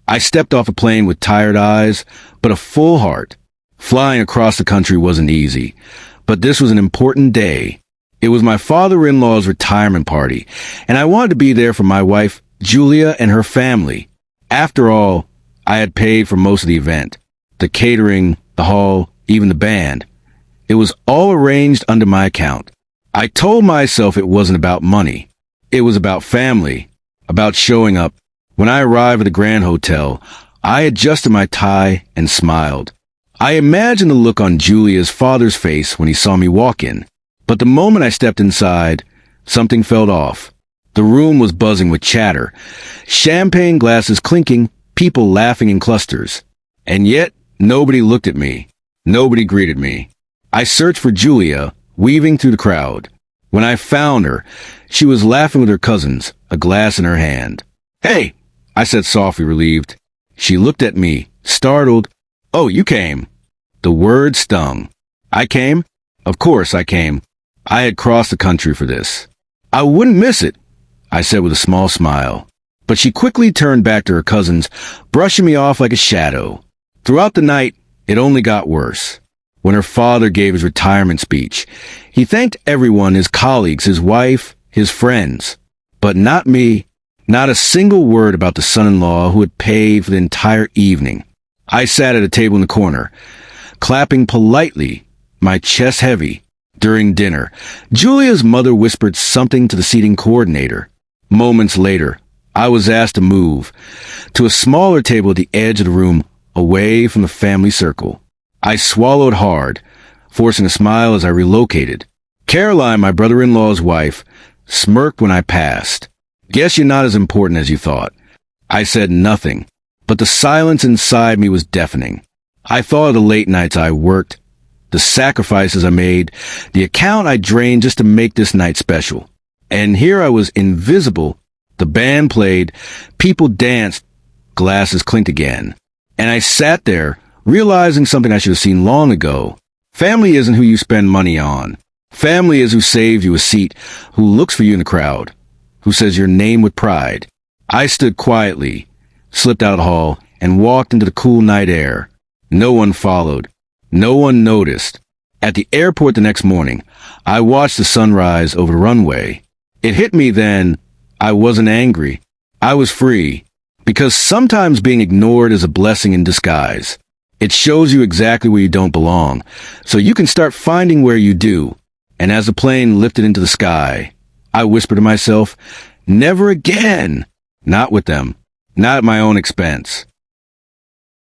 I stepped off a plane with tired eyes, but a full heart. Flying across the country wasn't easy, but this was an important day. It was my father-in-law's retirement party, and I wanted to be there for my wife, Julia, and her family. After all, I had paid for most of the event. The catering, the hall, even the band. It was all arranged under my account. I told myself it wasn't about money. It was about family, about showing up. When I arrived at the Grand Hotel, I adjusted my tie and smiled. I imagined the look on Julia's father's face when he saw me walk in. But the moment I stepped inside, something felt off. The room was buzzing with chatter, champagne glasses clinking, people laughing in clusters. And yet, nobody looked at me. Nobody greeted me. I searched for Julia, weaving through the crowd. When I found her, she was laughing with her cousins, a glass in her hand. "Hey," I said softly, relieved. She looked at me, startled. "Oh, you came." The word stung. I came? Of course I came. I had crossed the country for this. "I wouldn't miss it," I said with a small smile. But she quickly turned back to her cousins, brushing me off like a shadow. Throughout the night, it only got worse. When her father gave his retirement speech, he thanked everyone, his colleagues, his wife, his friends. But not me. Not a single word about the son-in-law who had paid for the entire evening. I sat at a table in the corner, clapping politely, my chest heavy. During dinner, Julia's mother whispered something to the seating coordinator. Moments later, I was asked to move to a smaller table at the edge of the room, away from the family circle. I swallowed hard, forcing a smile as I relocated. Caroline, my brother-in-law's wife, smirked when I passed. "Guess you're not as important as you thought." I said nothing, but the silence inside me was deafening. I thought of the late nights I worked, the sacrifices I made, the account I drained just to make this night special. And here I was invisible. The band played, people danced, glasses clinked again. And I sat there, realizing something I should have seen long ago. Family isn't who you spend money on. Family is who saves you a seat, who looks for you in the crowd, who says your name with pride. I stood quietly, slipped out of the hall, and walked into the cool night air. No one followed. No one noticed. At the airport the next morning, I watched the sunrise over the runway. It hit me then. I wasn't angry. I was free. Because sometimes being ignored is a blessing in disguise. It shows you exactly where you don't belong, so you can start finding where you do. And as the plane lifted into the sky, I whispered to myself, never again. Not with them. Not at my own expense.